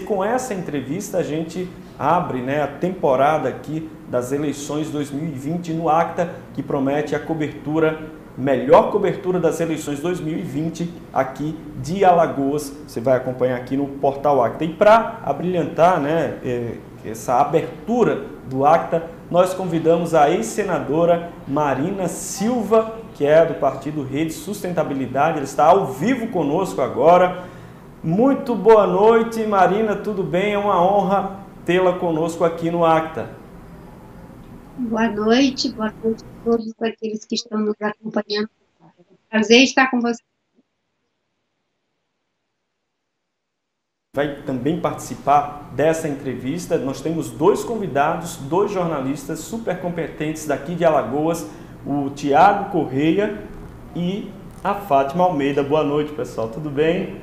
com essa entrevista a gente abre, né, a temporada aqui das eleições 2020 no Acta, que promete a melhor cobertura das eleições 2020 aqui de Alagoas. Você vai acompanhar aqui no portal Acta. E para abrilhantar, né, essa abertura do Acta, nós convidamos a ex-senadora Marina Silva, que é do partido Rede Sustentabilidade. Ela está ao vivo conosco agora. Muito boa noite, Marina, tudo bem? É uma honra tê-la conosco aqui no Acta. Boa noite a todos aqueles que estão nos acompanhando. Prazer estar com você. Vai também participar dessa entrevista. Nós temos dois convidados, dois jornalistas super competentes daqui de Alagoas, o Tiago Correia e a Fátima Almeida. Boa noite, pessoal. Tudo bem?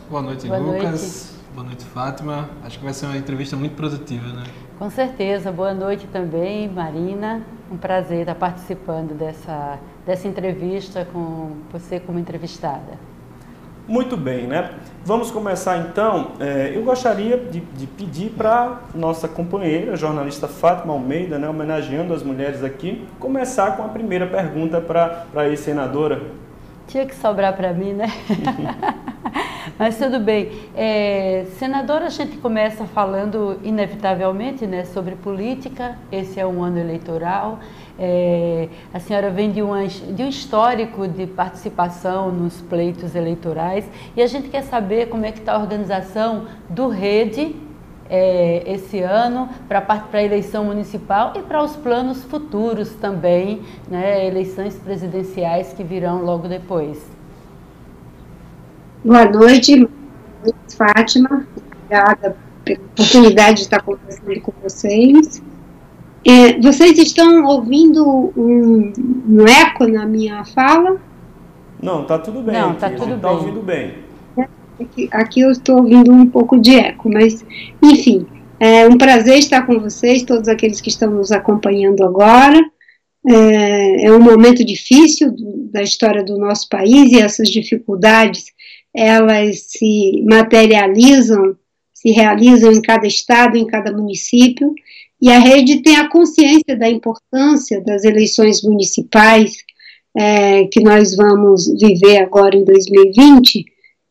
Boa noite, Boa Lucas. Noite. Boa noite, Fátima. Acho que vai ser uma entrevista muito produtiva, né? Com certeza. Boa noite também, Marina. Um prazer estar participando dessa entrevista com você como entrevistada. Muito bem, né? Vamos começar então. Eu gostaria de pedir para nossa companheira, a jornalista Fátima Almeida, né, homenageando as mulheres aqui, começar com a primeira pergunta para a ex-senadora. Tinha que sobrar para mim, né? Mas tudo bem. Senadora, a gente começa falando inevitavelmente, né, sobre política. Esse é um ano eleitoral. A senhora vem de um histórico de participação nos pleitos eleitorais e a gente quer saber como é que está a organização do Rede esse ano para a eleição municipal e para os planos futuros também, né, eleições presidenciais que virão logo depois. Boa noite, Fátima. Obrigada pela oportunidade de estar conversando com vocês. Vocês estão ouvindo um eco na minha fala? Não, tá tudo bem. Não, tá tudo bem. Tá ouvindo bem. Aqui eu estou ouvindo um pouco de eco, mas, enfim, é um prazer estar com vocês, todos aqueles que estão nos acompanhando agora. É um momento difícil da história do nosso país e essas dificuldades, elas se materializam, se realizam em cada estado, em cada município, e a Rede tem a consciência da importância das eleições municipais que nós vamos viver agora em 2020,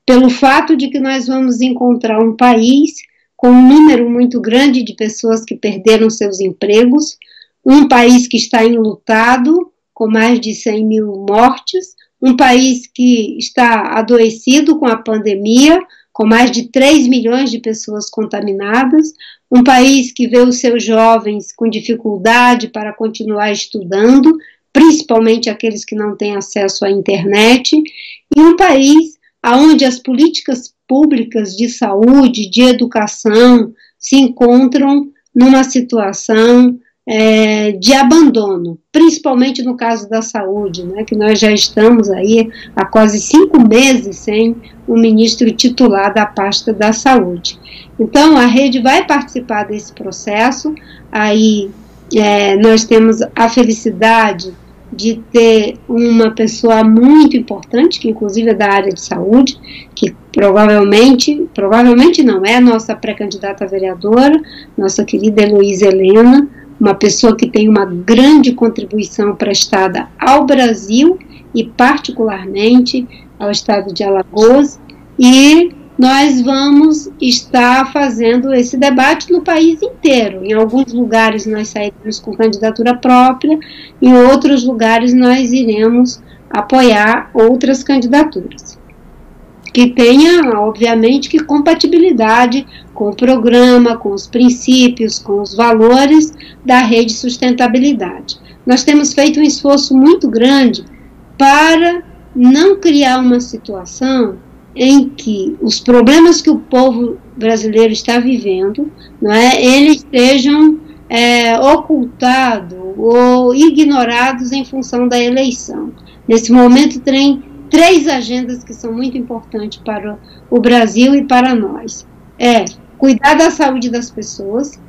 pelo fato de que nós vamos encontrar um país com um número muito grande de pessoas que perderam seus empregos, um país que está enlutado, com mais de 100 mil mortes, um país que está adoecido com a pandemia, com mais de 3 milhões de pessoas contaminadas, um país que vê os seus jovens com dificuldade para continuar estudando, principalmente aqueles que não têm acesso à internet, e um país onde as políticas públicas de saúde, de educação, se encontram numa situação de abandono, principalmente no caso da saúde, né, que nós já estamos aí há quase 5 meses sem um ministro titular da pasta da saúde. Então, a Rede vai participar desse processo. Aí nós temos a felicidade de ter uma pessoa muito importante, que inclusive é da área de saúde, que provavelmente não, é a nossa pré-candidata a vereadora, nossa querida Heloísa Helena, uma pessoa que tem uma grande contribuição prestada ao Brasil e particularmente ao estado de Alagoas, e nós vamos estar fazendo esse debate no país inteiro. Em alguns lugares nós sairemos com candidatura própria, em outros lugares nós iremos apoiar outras candidaturas, que tenha, obviamente, que compatibilidade com o programa, com os princípios, com os valores da Rede Sustentabilidade. Nós temos feito um esforço muito grande para não criar uma situação em que os problemas que o povo brasileiro está vivendo, não é, eles sejam ocultados ou ignorados em função da eleição. Nesse momento tem 3 agendas que são muito importantes para o Brasil e para nós. Cuidar da saúde das pessoas,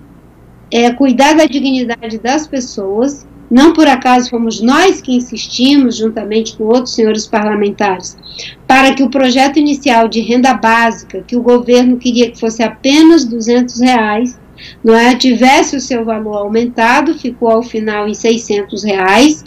cuidar da dignidade das pessoas não por acaso fomos nós que insistimos, juntamente com outros senhores parlamentares, para que o projeto inicial de renda básica, que o governo queria que fosse apenas R$200, não é, tivesse o seu valor aumentado, ficou ao final em R$600,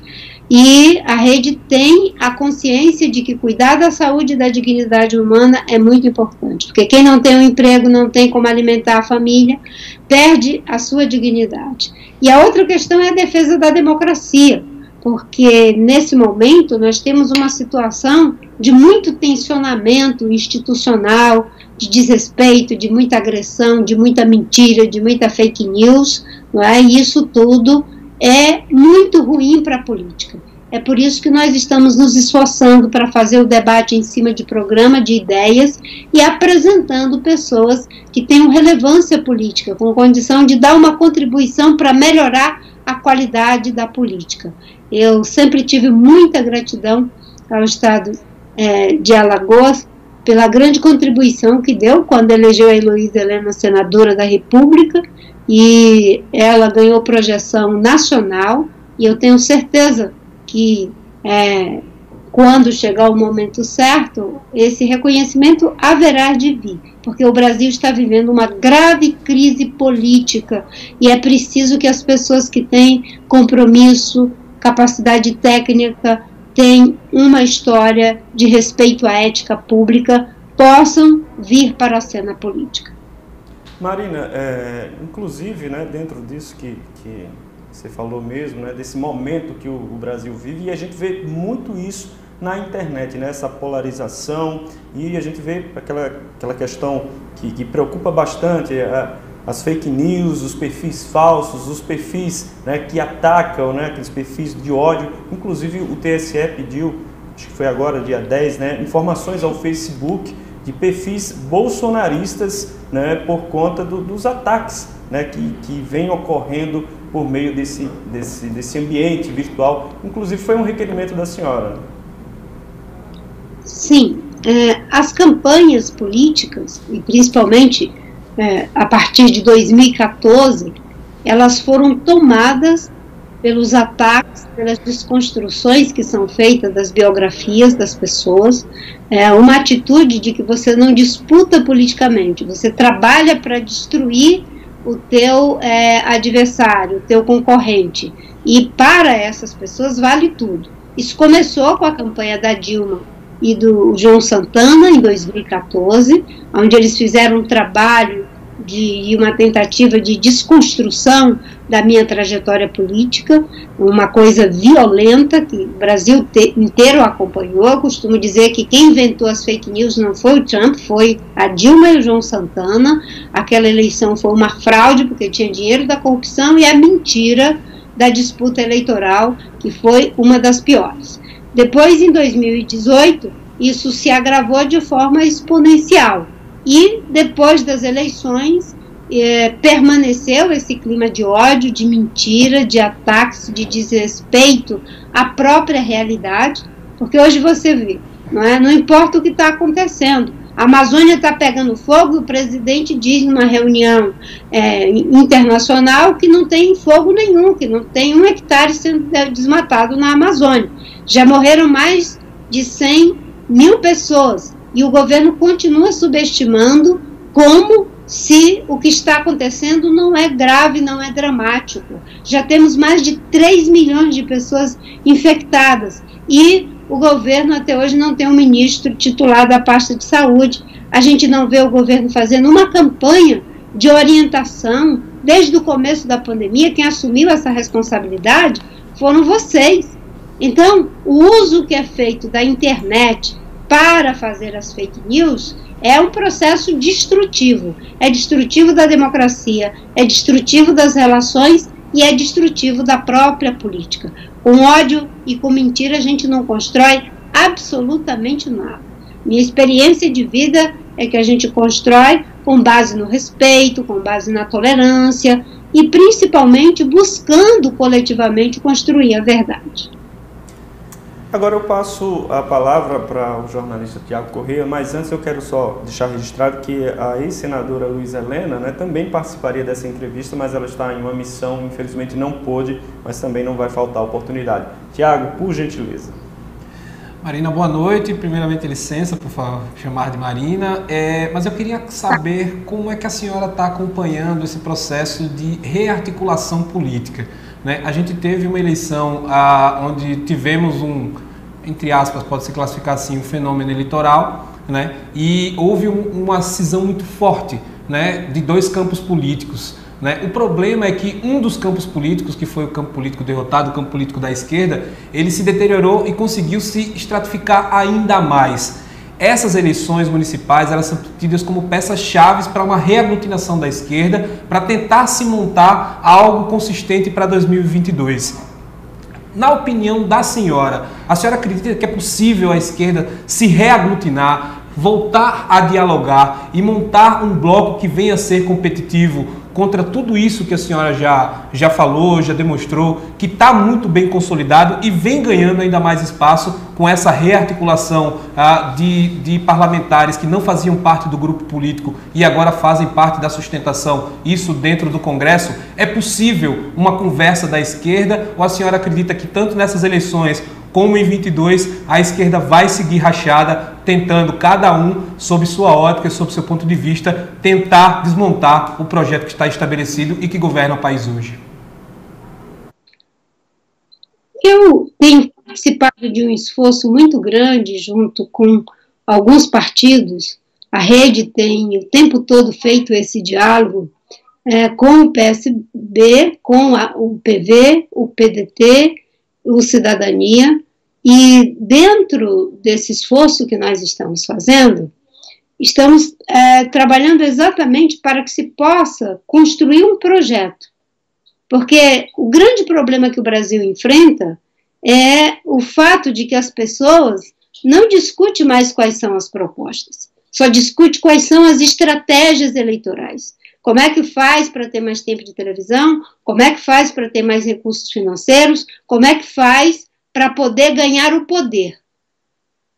e a rede tem a consciência de que cuidar da saúde e da dignidade humana é muito importante, porque quem não tem um emprego, não tem como alimentar a família, perde a sua dignidade. E a outra questão é a defesa da democracia, porque nesse momento nós temos uma situação de muito tensionamento institucional, de desrespeito, de muita agressão, de muita mentira, de muita fake news, não é? E isso tudo é muito ruim para a política. É por isso que nós estamos nos esforçando para fazer o debate em cima de programa de ideias e apresentando pessoas que tenham relevância política, com condição de dar uma contribuição para melhorar a qualidade da política. Eu sempre tive muita gratidão ao Estado de Alagoas pela grande contribuição que deu quando elegeu a Heloísa Helena senadora da República, e ela ganhou projeção nacional, e eu tenho certeza que quando chegar o momento certo, esse reconhecimento haverá de vir, porque o Brasil está vivendo uma grave crise política e é preciso que as pessoas que têm compromisso, capacidade técnica, têm uma história de respeito à ética pública, possam vir para a cena política. Marina, inclusive, né, dentro disso que você falou mesmo, né, desse momento que o Brasil vive, e a gente vê muito isso na internet, né, essa polarização, e a gente vê aquela questão que preocupa bastante, as fake news, os perfis falsos, os perfis, né, que atacam, né, aqueles perfis de ódio. Inclusive o TSE pediu, acho que foi agora, dia 10, né, informações ao Facebook de perfis bolsonaristas, né, por conta dos ataques, né, que vem ocorrendo por meio desse ambiente virtual. Inclusive foi um requerimento da senhora. Sim, as campanhas políticas, e principalmente a partir de 2014, elas foram tomadas pelos ataques, pelas desconstruções que são feitas das biografias das pessoas, uma atitude de que você não disputa politicamente, você trabalha para destruir o teu adversário, o teu concorrente, e para essas pessoas vale tudo. Isso começou com a campanha da Dilma e do João Santana em 2014, onde eles fizeram um trabalho e uma tentativa de desconstrução da minha trajetória política, uma coisa violenta que o Brasil inteiro acompanhou. Eu costumo dizer que quem inventou as fake news não foi o Trump, foi a Dilma e o João Santana. Aquela eleição foi uma fraude porque tinha dinheiro da corrupção, e a mentira da disputa eleitoral, que foi uma das piores. Depois, em 2018, isso se agravou de forma exponencial. E depois das eleições, permaneceu esse clima de ódio, de mentira, de ataques, de desrespeito à própria realidade, porque hoje você vê, não importa o que está acontecendo, a Amazônia está pegando fogo, o presidente diz numa reunião internacional que não tem fogo nenhum, que não tem 1 hectare sendo desmatado na Amazônia. Já morreram mais de 100 mil pessoas, e o governo continua subestimando, como se o que está acontecendo não é grave, não é dramático. Já temos mais de 3 milhões de pessoas infectadas, e o governo até hoje não tem um ministro titular da pasta de saúde. A gente não vê o governo fazendo uma campanha de orientação. Desde o começo da pandemia, quem assumiu essa responsabilidade foram vocês. Então, o uso que é feito da internet para fazer as fake news é um processo destrutivo. É destrutivo da democracia, é destrutivo das relações e é destrutivo da própria política. Com ódio e com mentira a gente não constrói absolutamente nada. Minha experiência de vida é que a gente constrói com base no respeito, com base na tolerância e principalmente buscando coletivamente construir a verdade. Agora eu passo a palavra para o jornalista Tiago Corrêa, mas antes eu quero só deixar registrado que a ex-senadora Luiza Helena, né, também participaria dessa entrevista, mas ela está em uma missão, infelizmente não pôde, mas também não vai faltar a oportunidade. Tiago, por gentileza. Marina, boa noite. Primeiramente, licença por chamar de Marina, mas eu queria saber como é que a senhora está acompanhando esse processo de rearticulação política. Né? A gente teve uma eleição onde tivemos entre aspas, pode se classificar assim, um fenômeno eleitoral, né? E houve uma cisão muito forte, né, de dois campos políticos. Né? O problema é que um dos campos políticos, que foi o campo político derrotado, o campo político da esquerda, ele se deteriorou e conseguiu se estratificar ainda mais. Essas eleições municipais, elas são tidas como peças-chave para uma reaglutinação da esquerda, para tentar se montar algo consistente para 2022. Na opinião da senhora, a senhora acredita que é possível a esquerda se reaglutinar, voltar a dialogar e montar um bloco que venha a ser competitivo contra tudo isso que a senhora já falou, já demonstrou, que está muito bem consolidado e vem ganhando ainda mais espaço com essa rearticulação de parlamentares que não faziam parte do grupo político e agora fazem parte da sustentação, isso dentro do Congresso? É possível uma conversa da esquerda ou a senhora acredita que tanto nessas eleições como em 22, a esquerda vai seguir rachada, tentando cada um, sob sua ótica, sob seu ponto de vista, tentar desmontar o projeto que está estabelecido e que governa o país hoje? Eu tenho participado de um esforço muito grande junto com alguns partidos. A Rede tem o tempo todo feito esse diálogo com o PSB, com o PV, o PDT, o Cidadania, e dentro desse esforço que nós estamos fazendo, estamos trabalhando exatamente para que se possa construir um projeto, porque o grande problema que o Brasil enfrenta é o fato de que as pessoas não discutem mais quais são as propostas, só discutem quais são as estratégias eleitorais. Como é que faz para ter mais tempo de televisão? Como é que faz para ter mais recursos financeiros? Como é que faz para poder ganhar o poder?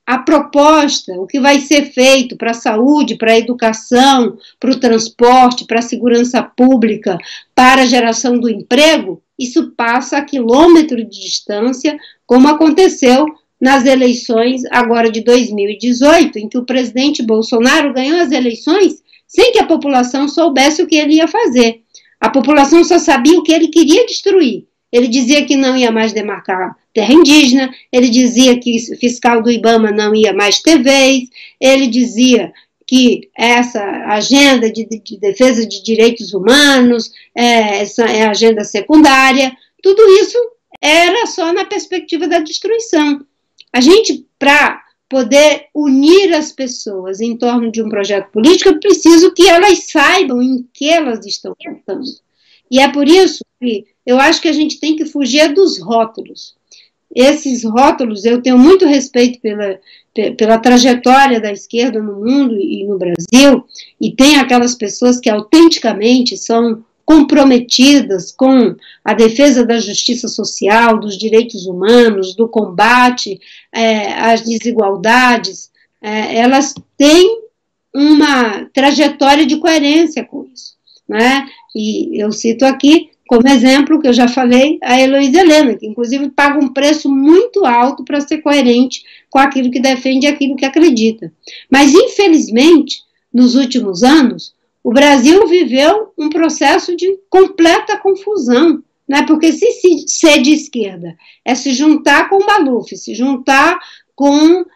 A proposta, o que vai ser feito para a saúde, para a educação, para o transporte, para a segurança pública, para a geração do emprego, isso passa a quilômetro de distância, como aconteceu nas eleições agora de 2018, em que o presidente Bolsonaro ganhou as eleições sem que a população soubesse o que ele ia fazer. A população só sabia o que ele queria destruir. Ele dizia que não ia mais demarcar terra indígena, ele dizia que o fiscal do IBAMA não ia mais ter vez, ele dizia que essa agenda de defesa de direitos humanos, essa é a agenda secundária, tudo isso era só na perspectiva da destruição. A gente, para poder unir as pessoas em torno de um projeto político, é preciso que elas saibam em que elas estão votando. E é por isso que eu acho que a gente tem que fugir dos rótulos. Esses rótulos, eu tenho muito respeito pela trajetória da esquerda no mundo e no Brasil, e tem aquelas pessoas que autenticamente são comprometidas com a defesa da justiça social, dos direitos humanos, do combate às desigualdades, elas têm uma trajetória de coerência com isso, né? E eu cito aqui, como exemplo, que eu já falei, a Heloísa Helena, que inclusive paga um preço muito alto para ser coerente com aquilo que defende e aquilo que acredita. Mas, infelizmente, nos últimos anos, o Brasil viveu um processo de completa confusão, né? Porque se ser de esquerda é se juntar com o Maluf, se juntar com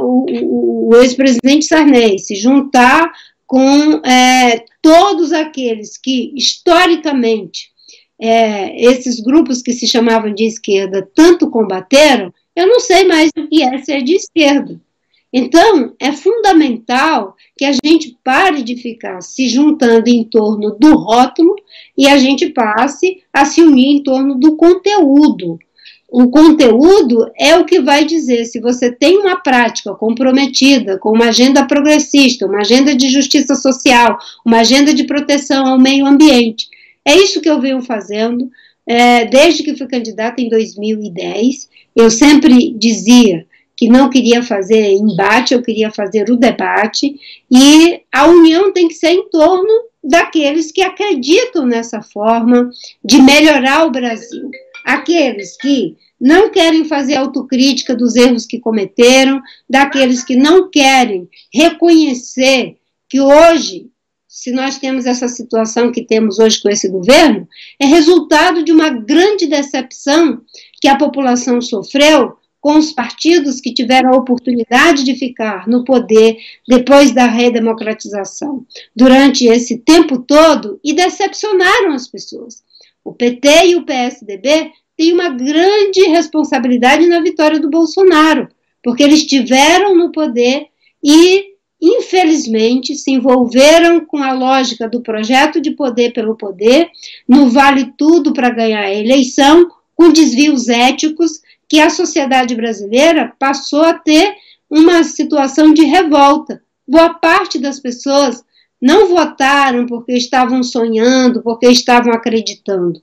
o ex-presidente Sarney, se juntar com todos aqueles que, historicamente, esses grupos que se chamavam de esquerda tanto combateram, eu não sei mais o que é ser de esquerda. Então, é fundamental que a gente pare de ficar se juntando em torno do rótulo e a gente passe a se unir em torno do conteúdo. O conteúdo é o que vai dizer se você tem uma prática comprometida com uma agenda progressista, uma agenda de justiça social, uma agenda de proteção ao meio ambiente. É isso que eu venho fazendo. desde que fui candidata em 2010, eu sempre dizia que não queria fazer embate, eu queria fazer o debate, e a união tem que ser em torno daqueles que acreditam nessa forma de melhorar o Brasil. Aqueles que não querem fazer autocrítica dos erros que cometeram, daqueles que não querem reconhecer que hoje, se nós temos essa situação que temos hoje com esse governo, é resultado de uma grande decepção que a população sofreu com os partidos que tiveram a oportunidade de ficar no poder depois da redemocratização, durante esse tempo todo, e decepcionaram as pessoas. O PT e o PSDB têm uma grande responsabilidade na vitória do Bolsonaro, porque eles estiveram no poder e, infelizmente, se envolveram com a lógica do projeto de poder pelo poder, no vale tudo para ganhar a eleição, com desvios éticos, que a sociedade brasileira passou a ter uma situação de revolta. Boa parte das pessoas não votaram porque estavam sonhando, porque estavam acreditando.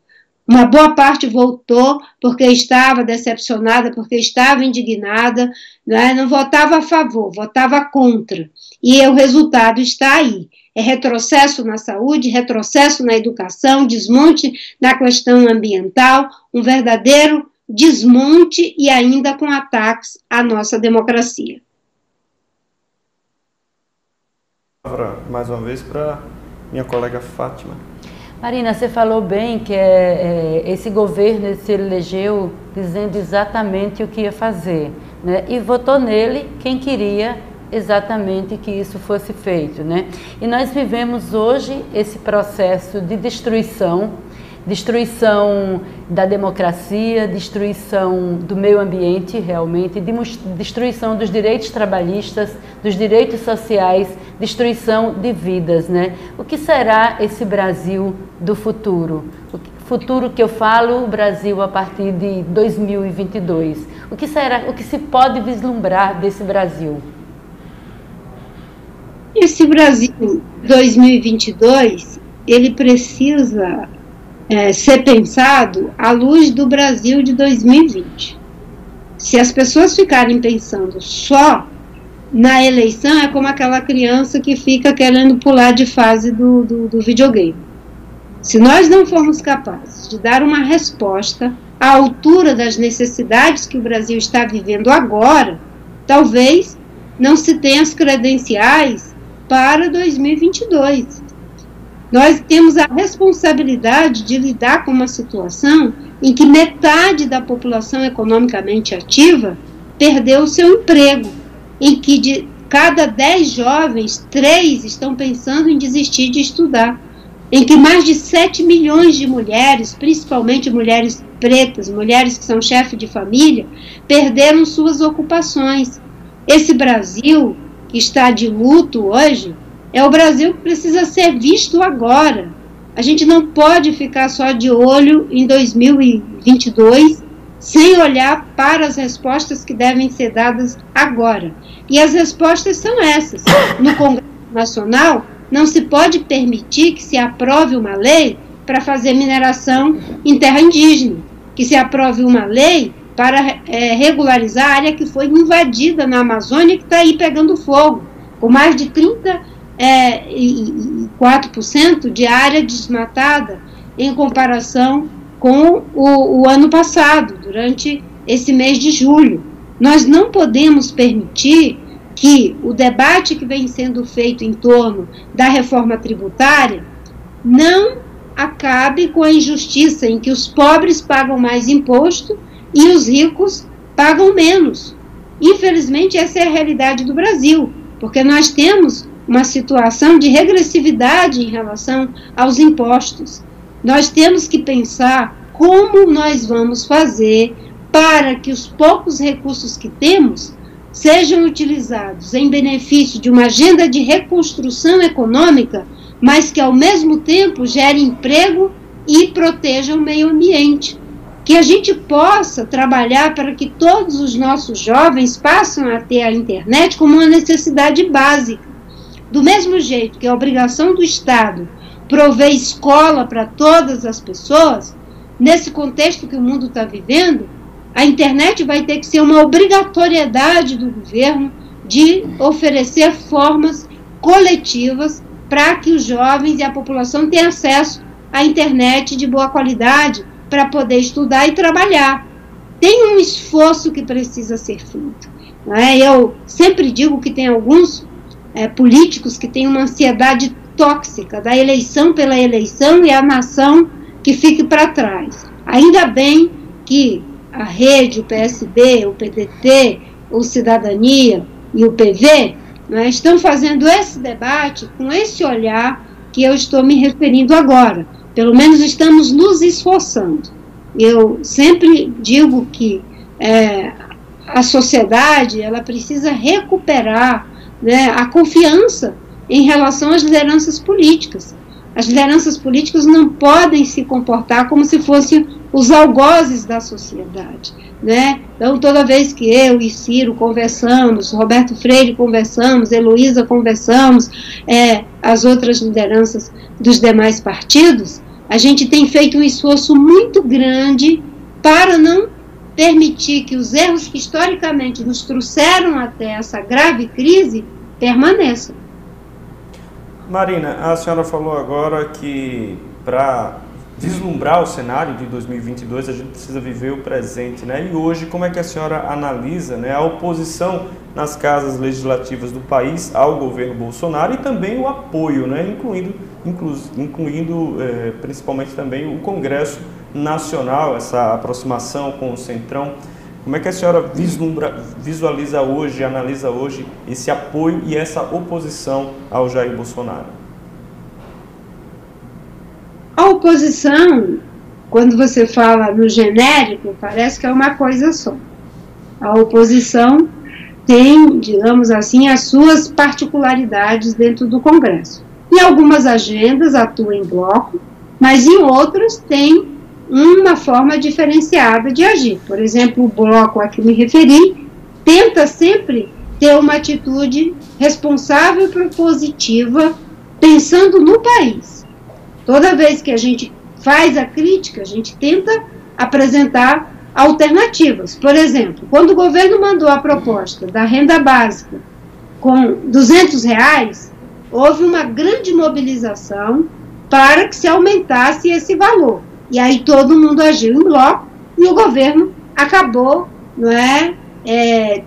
Uma boa parte votou porque estava decepcionada, porque estava indignada, né? Não votava a favor, votava contra. E o resultado está aí. É retrocesso na saúde, retrocesso na educação, desmonte na questão ambiental, um verdadeiro desmonte e ainda com ataques à nossa democracia. Mais uma vez para minha colega Fátima. Marina, você falou bem que esse governo se elegeu dizendo exatamente o que ia fazer, né? E votou nele quem queria exatamente que isso fosse feito, né? E nós vivemos hoje esse processo de destruição da democracia, destruição do meio ambiente, realmente, destruição dos direitos trabalhistas, dos direitos sociais, destruição de vidas, né? O que será esse Brasil do futuro? O futuro que eu falo, o Brasil a partir de 2022. O que será, o que se pode vislumbrar desse Brasil? Esse Brasil 2022, ele precisa ser pensado à luz do Brasil de 2020. Se as pessoas ficarem pensando só na eleição, é como aquela criança que fica querendo pular de fase do videogame. Se nós não formos capazes de dar uma resposta à altura das necessidades que o Brasil está vivendo agora, talvez não se tenha as credenciais para 2022. Nós temos a responsabilidade de lidar com uma situação em que metade da população economicamente ativa perdeu o seu emprego, em que de cada 10 jovens, 3 estão pensando em desistir de estudar, em que mais de 7 milhões de mulheres, principalmente mulheres pretas, mulheres que são chefes de família, perderam suas ocupações. Esse Brasil que está de luto hoje é o Brasil que precisa ser visto agora. A gente não pode ficar só de olho em 2022 sem olhar para as respostas que devem ser dadas agora. E as respostas são essas. No Congresso Nacional, não se pode permitir que se aprove uma lei para fazer mineração em terra indígena, que se aprove uma lei para regularizar a área que foi invadida na Amazônia, que está aí pegando fogo, com mais de 4% de área desmatada em comparação com o ano passado, durante esse mês de julho. Nós não podemos permitir que o debate que vem sendo feito em torno da reforma tributária não acabe com a injustiça em que os pobres pagam mais imposto e os ricos pagam menos. Infelizmente, essa é a realidade do Brasil, porque nós temos uma situação de regressividade em relação aos impostos. Nós temos que pensar como nós vamos fazer para que os poucos recursos que temos sejam utilizados em benefício de uma agenda de reconstrução econômica, mas que ao mesmo tempo gere emprego e proteja o meio ambiente. Que a gente possa trabalhar para que todos os nossos jovens passem a ter a internet como uma necessidade básica. Do mesmo jeito que a obrigação do Estado prover escola para todas as pessoas, nesse contexto que o mundo está vivendo, a internet vai ter que ser uma obrigatoriedade do governo de oferecer formas coletivas para que os jovens e a população tenham acesso à internet de boa qualidade para poder estudar e trabalhar. Tem um esforço que precisa ser feito. Não é? Eu sempre digo que tem alguns políticos que têm uma ansiedade tóxica da eleição pela eleição e a nação que fique para trás. Ainda bem que a Rede, o PSB, o PDT, o Cidadania e o PV, né, estão fazendo esse debate com esse olhar que eu estou me referindo agora. Pelo menos estamos nos esforçando. Eu sempre digo que a sociedade ela precisa recuperar, né, a confiança em relação às lideranças políticas. As lideranças políticas não podem se comportar como se fossem os algozes da sociedade, né? Então, toda vez que eu e Ciro conversamos, Roberto Freire conversamos, Heloísa conversamos, as outras lideranças dos demais partidos, a gente tem feito um esforço muito grande para não permitir que os erros que historicamente nos trouxeram até essa grave crise permaneçam. Marina, a senhora falou agora que para vislumbrar o cenário de 2022 a gente precisa viver o presente, né? E hoje, como é que a senhora analisa, né, a oposição nas casas legislativas do país ao governo Bolsonaro e também o apoio, né, incluindo principalmente também o Congresso Nacional, essa aproximação com o Centrão? Como é que a senhora visualiza hoje, analisa hoje esse apoio e essa oposição ao Jair Bolsonaro? A oposição, quando você fala no genérico, parece que é uma coisa só. A oposição tem, digamos assim, as suas particularidades dentro do Congresso. Em algumas agendas atua em bloco, mas em outras tem uma forma diferenciada de agir. Por exemplo, o bloco a que me referi tenta sempre ter uma atitude responsável e propositiva, pensando no país. Toda vez que a gente faz a crítica, a gente tenta apresentar alternativas. Por exemplo, quando o governo mandou a proposta da renda básica com R$200, houve uma grande mobilização para que se aumentasse esse valor. E aí todo mundo agiu em bloco e o governo acabou,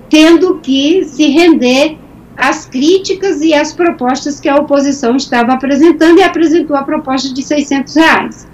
tendo que se render às críticas e às propostas que a oposição estava apresentando e apresentou a proposta de R$600.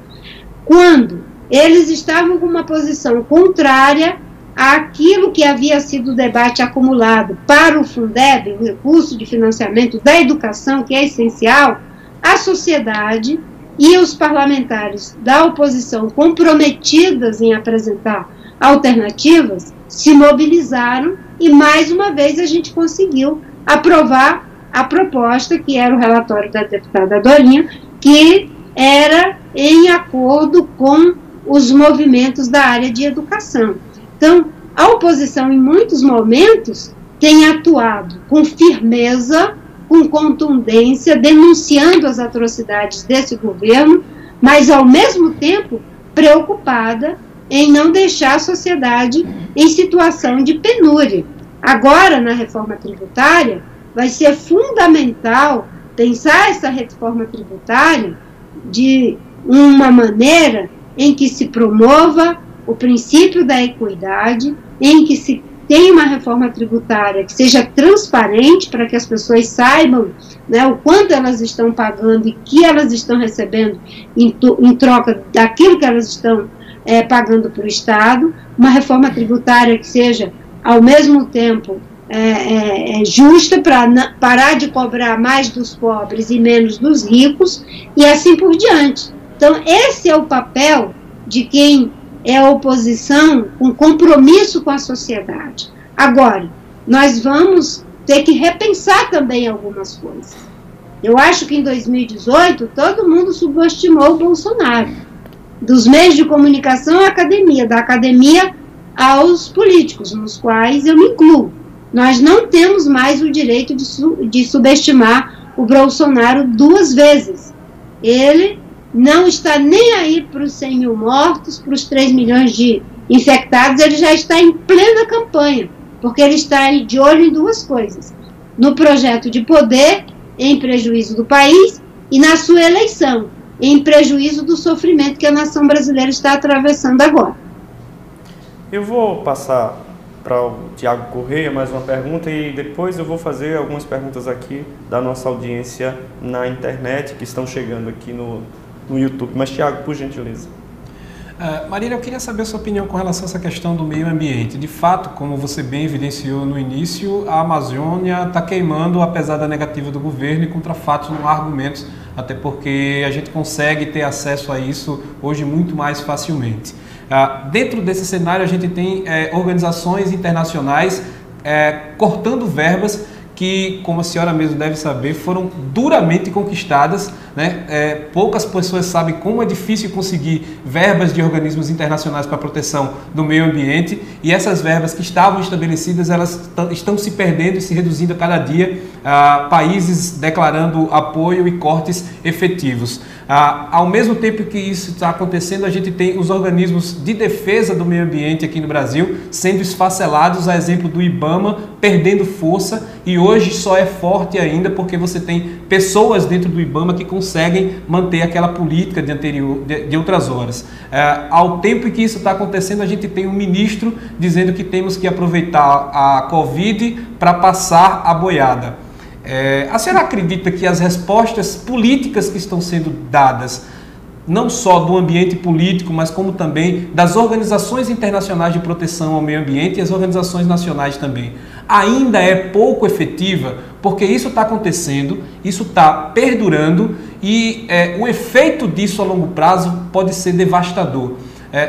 Quando eles estavam com uma posição contrária àquilo que havia sido o debate acumulado para o Fundeb, o recurso de financiamento da educação, que é essencial, a sociedade e os parlamentares da oposição comprometidas em apresentar alternativas se mobilizaram e mais uma vez a gente conseguiu aprovar a proposta que era o relatório da deputada Dorinha, que era em acordo com os movimentos da área de educação. Então, a oposição em muitos momentos tem atuado com firmeza, com contundência, denunciando as atrocidades desse governo, mas ao mesmo tempo preocupada em não deixar a sociedade em situação de penúria. Agora, na reforma tributária, vai ser fundamental pensar essa reforma tributária de uma maneira em que se promova o princípio da equidade, em que se tem uma reforma tributária que seja transparente para que as pessoas saibam, o quanto elas estão pagando e que elas estão recebendo em troca daquilo que elas estão pagando para o Estado, uma reforma tributária que seja, ao mesmo tempo, justa para parar de cobrar mais dos pobres e menos dos ricos, e assim por diante. Então, esse é o papel de quem é oposição com compromisso com a sociedade. Agora, nós vamos ter que repensar também algumas coisas. Eu acho que em 2018 todo mundo subestimou o Bolsonaro. Dos meios de comunicação à academia, da academia aos políticos, nos quais eu me incluo. Nós não temos mais o direito de subestimar o Bolsonaro duas vezes. Ele não está nem aí para os 100 mil mortos, para os 3 milhões de infectados, ele já está em plena campanha, porque ele está aí de olho em duas coisas: no projeto de poder, em prejuízo do país, e na sua eleição, em prejuízo do sofrimento que a nação brasileira está atravessando agora. Eu vou passar para o Tiago Correia mais uma pergunta e depois eu vou fazer algumas perguntas aqui da nossa audiência na internet que estão chegando aqui no YouTube. Mas, Tiago, por gentileza. Marília, eu queria saber a sua opinião com relação a essa questão do meio ambiente. De fato, como você bem evidenciou no início, a Amazônia está queimando, apesar da negativa do governo, e contra fatos não há argumentos, até porque a gente consegue ter acesso a isso hoje muito mais facilmente. Dentro desse cenário, a gente tem organizações internacionais cortando verbas que, como a senhora mesmo deve saber, foram duramente conquistadas, né? Poucas pessoas sabem como é difícil conseguir verbas de organismos internacionais para a proteção do meio ambiente, e essas verbas que estavam estabelecidas, elas estão se perdendo e se reduzindo a cada dia, países declarando apoio e cortes efetivos. Ao mesmo tempo que isso está acontecendo, a gente tem os organismos de defesa do meio ambiente aqui no Brasil sendo esfacelados, a exemplo do IBAMA, perdendo força, e hoje só é forte ainda porque você tem pessoas dentro do IBAMA que conseguem manter aquela política de outras horas. Ao tempo que isso está acontecendo, a gente tem um ministro dizendo que temos que aproveitar a Covid para passar a boiada. A senhora acredita que as respostas políticas que estão sendo dadas, não só do ambiente político, mas como também das organizações internacionais de proteção ao meio ambiente e as organizações nacionais também, ainda é pouco efetiva? Porque isso está acontecendo, isso está perdurando e o efeito disso a longo prazo pode ser devastador.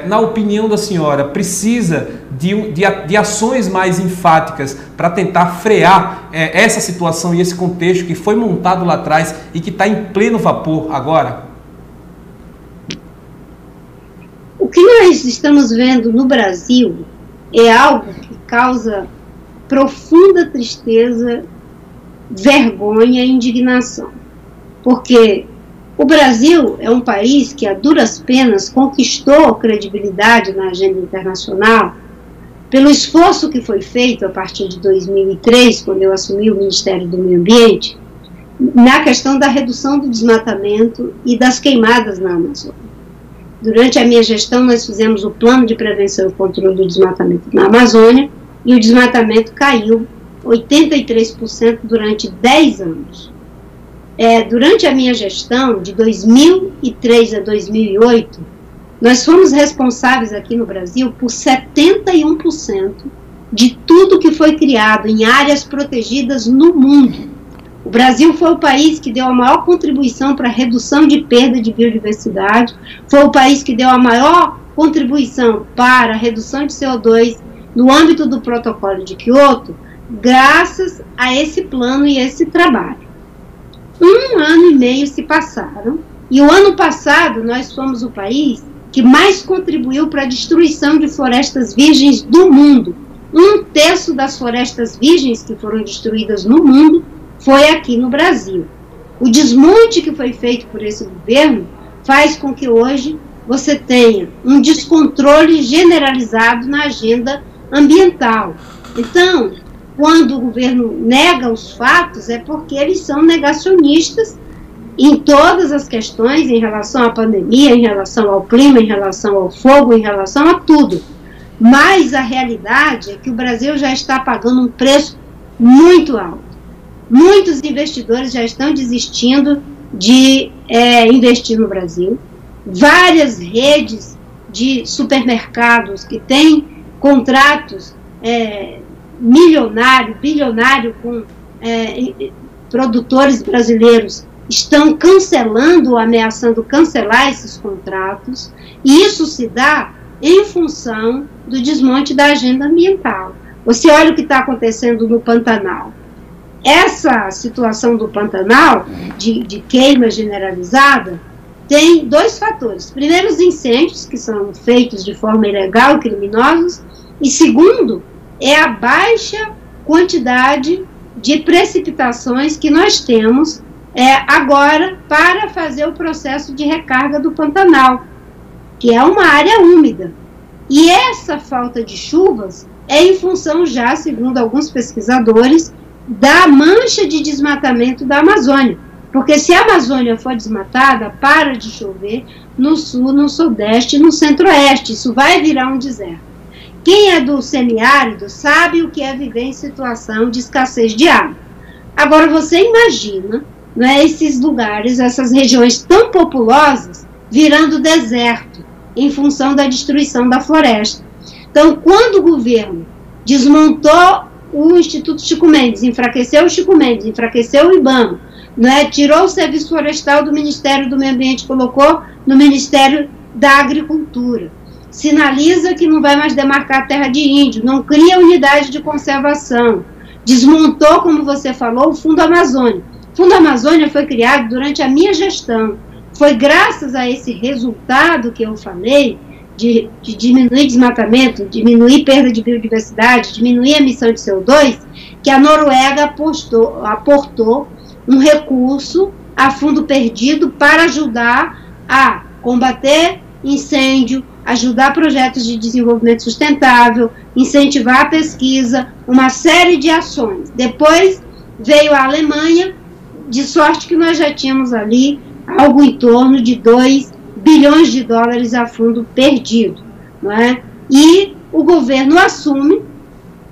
Na opinião da senhora, precisa de ações mais enfáticas para tentar frear essa situação e esse contexto que foi montado lá atrás e que está em pleno vapor agora? O que nós estamos vendo no Brasil é algo que causa profunda tristeza, vergonha e indignação. Porque o Brasil é um país que, a duras penas, conquistou credibilidade na agenda internacional pelo esforço que foi feito a partir de 2003, quando eu assumi o Ministério do Meio Ambiente, na questão da redução do desmatamento e das queimadas na Amazônia. Durante a minha gestão, nós fizemos o Plano de Prevenção e Controle do Desmatamento na Amazônia, e o desmatamento caiu 83% durante 10 anos. Durante a minha gestão, de 2003 a 2008, nós fomos responsáveis aqui no Brasil por 71% de tudo que foi criado em áreas protegidas no mundo. O Brasil foi o país que deu a maior contribuição para a redução de perda de biodiversidade, foi o país que deu a maior contribuição para a redução de CO2 no âmbito do protocolo de Kyoto, graças a esse plano e esse trabalho. 1 ano e meio se passaram, e o ano passado nós fomos o país que mais contribuiu para a destruição de florestas virgens do mundo. 1/3 das florestas virgens que foram destruídas no mundo foi aqui no Brasil. O desmonte que foi feito por esse governo faz com que hoje você tenha um descontrole generalizado na agenda ambiental. Então, quando o governo nega os fatos, é porque eles são negacionistas em todas as questões, em relação à pandemia, em relação ao clima, em relação ao fogo, em relação a tudo. Mas a realidade é que o Brasil já está pagando um preço muito alto. Muitos investidores já estão desistindo de investir no Brasil. Várias redes de supermercados que têm contratos milionário, bilionário com produtores brasileiros estão cancelando ou ameaçando cancelar esses contratos, e isso se dá em função do desmonte da agenda ambiental. Você olha o que está acontecendo no Pantanal. Essa situação do Pantanal, de queima generalizada, tem 2 fatores. Primeiro, os incêndios, que são feitos de forma ilegal e criminosos, e segundo, é a baixa quantidade de precipitações que nós temos agora para fazer o processo de recarga do Pantanal, que é uma área úmida. E essa falta de chuvas é em função já, segundo alguns pesquisadores, da mancha de desmatamento da Amazônia. Porque se a Amazônia for desmatada, para de chover no sul, no sudeste e no centro-oeste. Isso vai virar um deserto. Quem é do semiárido sabe o que é viver em situação de escassez de água. Agora você imagina, né, esses lugares, essas regiões tão populosas, virando deserto, em função da destruição da floresta. Então, quando o governo desmontou o Instituto Chico Mendes, enfraqueceu o Chico Mendes, enfraqueceu o IBAMA, né, tirou o Serviço Florestal do Ministério do Meio Ambiente, colocou no Ministério da Agricultura, sinaliza que não vai mais demarcar a terra de índio, não cria unidade de conservação, desmontou, como você falou, o Fundo Amazônia. O Fundo Amazônia foi criado durante a minha gestão. Foi graças a esse resultado que eu falei, de diminuir desmatamento, diminuir perda de biodiversidade, diminuir a emissão de CO2, que a Noruega aportou um recurso a fundo perdido para ajudar a combater incêndio, ajudar projetos de desenvolvimento sustentável, incentivar a pesquisa, uma série de ações. Depois veio a Alemanha, de sorte que nós já tínhamos ali algo em torno de 2 bilhões de dólares a fundo perdido, não é? E o governo assume,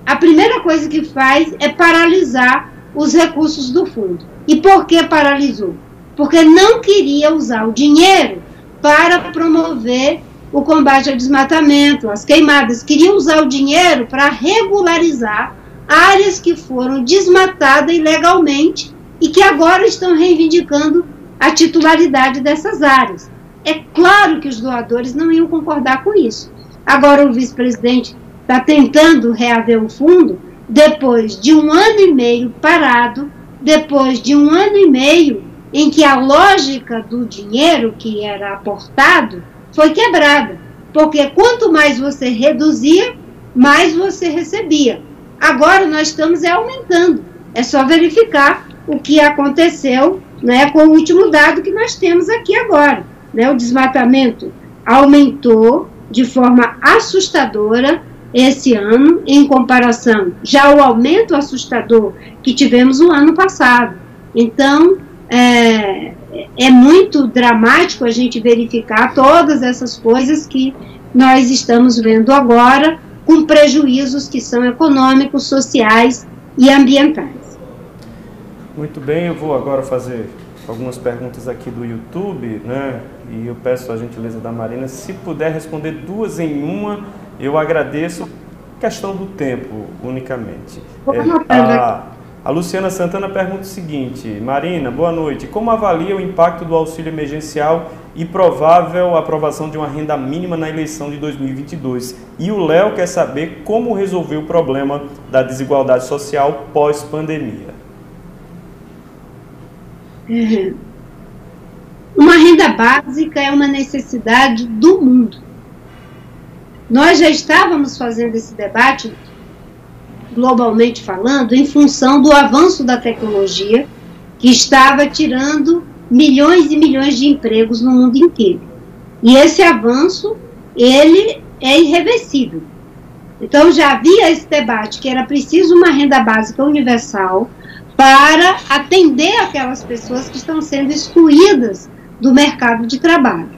a primeira coisa que faz é paralisar os recursos do fundo. E por que paralisou? Porque não queria usar o dinheiro para promover o combate ao desmatamento, as queimadas. Queria usar o dinheiro para regularizar áreas que foram desmatadas ilegalmente e que agora estão reivindicando a titularidade dessas áreas. É claro que os doadores não iam concordar com isso. Agora o vice-presidente está tentando reaver o fundo depois de 1 ano e meio parado, depois de 1 ano e meio em que a lógica do dinheiro que era aportado foi quebrada. Porque quanto mais você reduzia, mais você recebia. Agora nós estamos aumentando. É só verificar o que aconteceu, né, com o último dado que nós temos aqui agora. Né, o desmatamento aumentou de forma assustadora esse ano, em comparação já ao aumento assustador que tivemos o ano passado. Então, é muito dramático a gente verificar todas essas coisas que nós estamos vendo agora, com prejuízos que são econômicos, sociais e ambientais. Muito bem, eu vou agora fazer algumas perguntas aqui do YouTube, né? E eu peço a gentileza da Marina, se puder responder 2 em 1, eu agradeço. Questão do tempo, unicamente. A Luciana Santana pergunta o seguinte: Marina, boa noite. Como avalia o impacto do auxílio emergencial e provável aprovação de uma renda mínima na eleição de 2022? E o Léo quer saber como resolver o problema da desigualdade social pós-pandemia. Uma renda básica é uma necessidade do mundo. Nós já estávamos fazendo esse debate, globalmente falando, em função do avanço da tecnologia, que estava tirando milhões e milhões de empregos no mundo inteiro. E esse avanço, ele é irreversível. Então já havia esse debate que era preciso uma renda básica universal para atender aquelas pessoas que estão sendo excluídas do mercado de trabalho.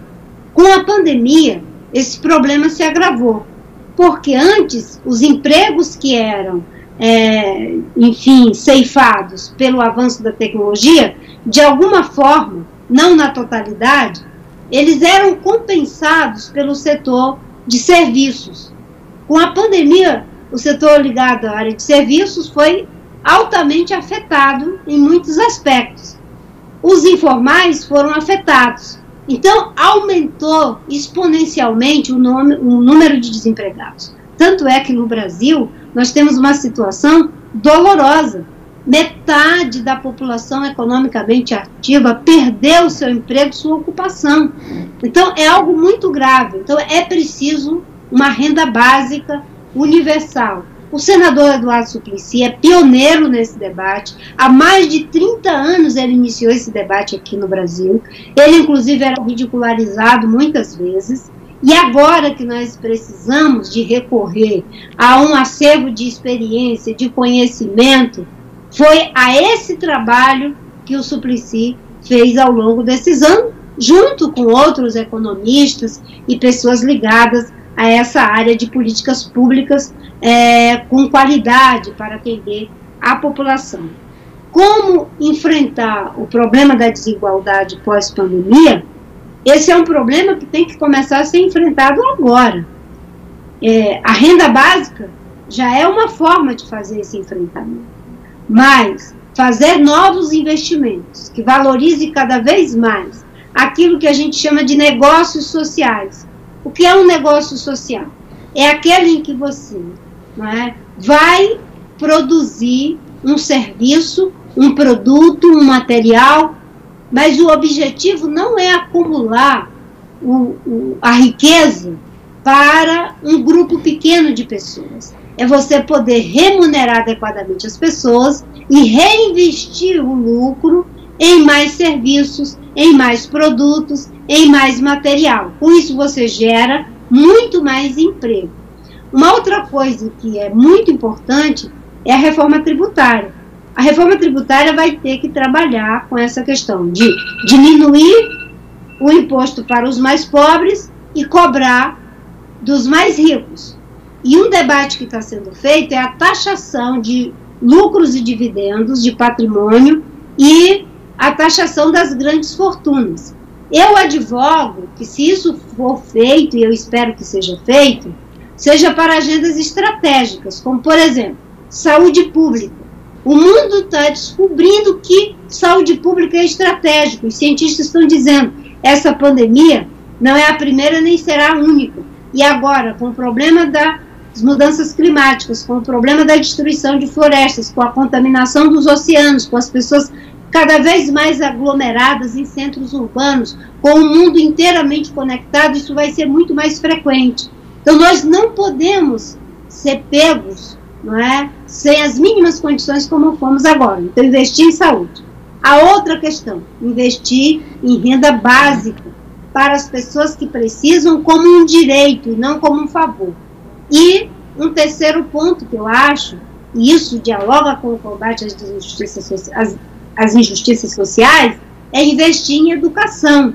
Com a pandemia, esse problema se agravou, porque antes os empregos que eram, ceifados pelo avanço da tecnologia, de alguma forma, não na totalidade, eles eram compensados pelo setor de serviços. Com a pandemia, o setor ligado à área de serviços foi altamente afetado em muitos aspectos. Os informais foram afetados. Então, aumentou exponencialmente o número de desempregados. Tanto é que no Brasil, nós temos uma situação dolorosa. Metade da população economicamente ativa perdeu seu emprego, sua ocupação. Então, é algo muito grave. Então, é preciso uma renda básica universal. O senador Eduardo Suplicy é pioneiro nesse debate. Há mais de 30 anos ele iniciou esse debate aqui no Brasil. Ele, inclusive, era ridicularizado muitas vezes. E agora que nós precisamos de recorrer a um acervo de experiência, de conhecimento, foi a esse trabalho que o Suplicy fez ao longo desses anos, junto com outros economistas e pessoas ligadas a essa área de políticas públicas com qualidade para atender a população. Como enfrentar o problema da desigualdade pós-pandemia? Esse é um problema que tem que começar a ser enfrentado agora. A renda básica já é uma forma de fazer esse enfrentamento, mas fazer novos investimentos que valorize cada vez mais aquilo que a gente chama de negócios sociais. O que é um negócio social? É aquele em que você vai produzir um serviço, um produto, um material, mas o objetivo não é acumular a riqueza para um grupo pequeno de pessoas. É você poder remunerar adequadamente as pessoas e reinvestir o lucro em mais serviços, em mais produtos, em mais material. Com isso você gera muito mais emprego. Uma outra coisa que é muito importante é a reforma tributária. A reforma tributária vai ter que trabalhar com essa questão de diminuir o imposto para os mais pobres e cobrar dos mais ricos. E um debate que está sendo feito é a taxação de lucros e dividendos, de patrimônio e a taxação das grandes fortunas. Eu advogo que, se isso for feito, e eu espero que seja feito, seja para agendas estratégicas, como, por exemplo, saúde pública. O mundo está descobrindo que saúde pública é estratégico. Os cientistas estão dizendo essa pandemia não é a primeira nem será a única. E agora, com o problema das mudanças climáticas, com o problema da destruição de florestas, com a contaminação dos oceanos, com as pessoas cada vez mais aglomeradas em centros urbanos, com o mundo inteiramente conectado, isso vai ser muito mais frequente. Então, nós não podemos ser pegos, sem as mínimas condições como fomos agora. Então, investir em saúde. A outra questão, investir em renda básica para as pessoas que precisam como um direito e não como um favor. E um terceiro ponto que eu acho, e isso dialoga com o combate às injustiças sociais, é investir em educação.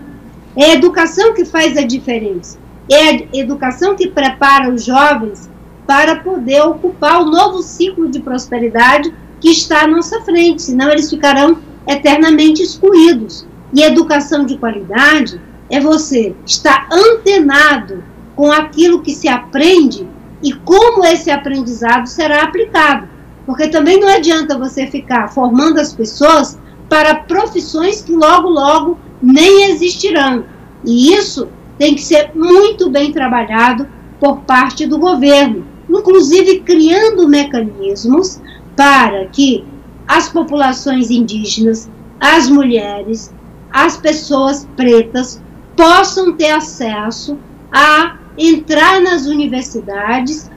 É a educação que faz a diferença. É a educação que prepara os jovens para poder ocupar o novo ciclo de prosperidade que está à nossa frente, senão eles ficarão eternamente excluídos. E educação de qualidade é você estar antenado com aquilo que se aprende e como esse aprendizado será aplicado. Porque também não adianta você ficar formando as pessoas para profissões que logo, logo nem existirão. E isso tem que ser muito bem trabalhado por parte do governo, inclusive criando mecanismos para que as populações indígenas, as mulheres, as pessoas pretas possam ter acesso a entrar nas universidades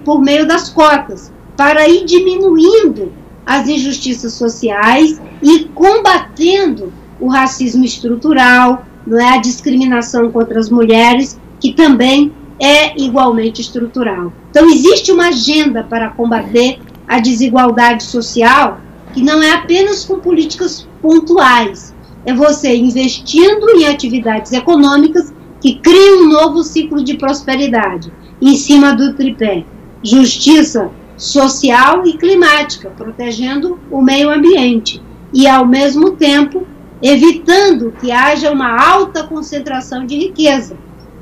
por meio das cotas, para ir diminuindo as injustiças sociais e combatendo o racismo estrutural, a discriminação contra as mulheres, que também é igualmente estrutural. Então, existe uma agenda para combater a desigualdade social, que não é apenas com políticas pontuais, é você investindo em atividades econômicas que criam um novo ciclo de prosperidade, em cima do tripé: justiça social e climática, protegendo o meio ambiente, e, ao mesmo tempo, evitando que haja uma alta concentração de riqueza.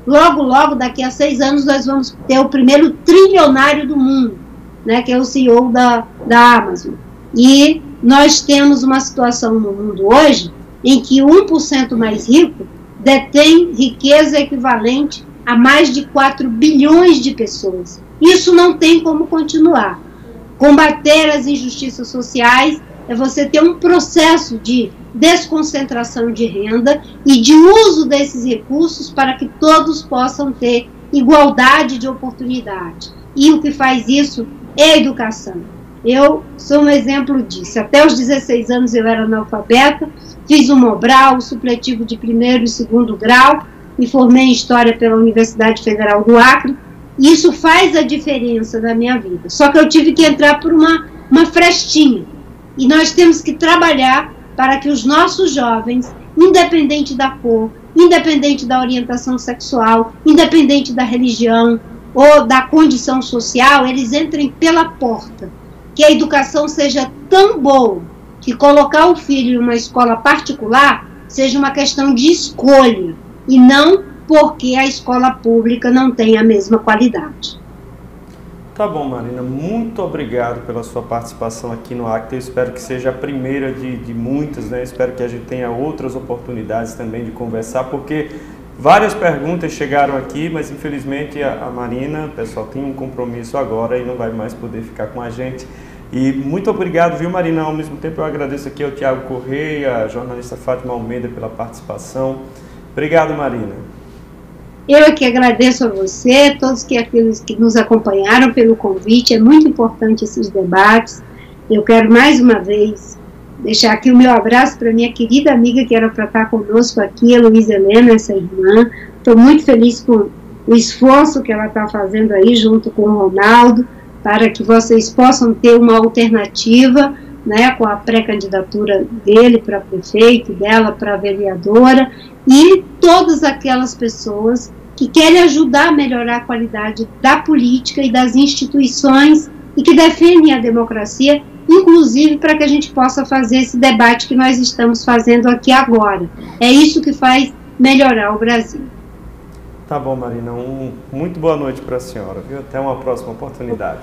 Logo, logo, daqui a 6 anos, nós vamos ter o primeiro trilionário do mundo, que é o CEO da Amazon. E nós temos uma situação no mundo hoje em que 1% mais rico detém riqueza equivalente a mais de 4 bilhões de pessoas. Isso não tem como continuar. Combater as injustiças sociais é você ter um processo de desconcentração de renda e de uso desses recursos para que todos possam ter igualdade de oportunidade. e o que faz isso é a educação. Eu sou um exemplo disso. Até os 16 anos eu era analfabeta, fiz o Mobral, o supletivo de primeiro e segundo grau, me formei em História pela Universidade Federal do Acre, e isso faz a diferença na minha vida. Só que eu tive que entrar por uma frestinha, e nós temos que trabalhar para que os nossos jovens, independente da cor, independente da orientação sexual, independente da religião ou da condição social, eles entrem pela porta. Que a educação seja tão boa que colocar o filho em uma escola particular seja uma questão de escolha e não porque a escola pública não tem a mesma qualidade. Tá bom, Marina, muito obrigado pela sua participação aqui no Acta. Eu espero que seja a primeira de muitas, né? Espero que a gente tenha outras oportunidades também de conversar, porque várias perguntas chegaram aqui, mas infelizmente a Marina, pessoal, tem um compromisso agora e não vai mais poder ficar com a gente. E muito obrigado, viu, Marina? Ao mesmo tempo eu agradeço aqui ao Tiago Correia, a jornalista Fátima Almeida pela participação. Obrigado, Marina. Eu é que agradeço a você, todos aqueles que nos acompanharam pelo convite. É muito importante esses debates. Eu quero mais uma vez deixar aqui o meu abraço para minha querida amiga que era para estar conosco aqui, a Luísa Helena, essa irmã. Estou muito feliz com o esforço que ela está fazendo aí junto com o Ronaldo, para que vocês possam ter uma alternativa, né, com a pré-candidatura dele para prefeito, dela para vereadora, e todas aquelas pessoas que querem ajudar a melhorar a qualidade da política e das instituições e que defendem a democracia, inclusive para que a gente possa fazer esse debate que nós estamos fazendo aqui agora. É isso que faz melhorar o Brasil. Tá bom, Marina. Muito boa noite para a senhora, viu? Até uma próxima oportunidade.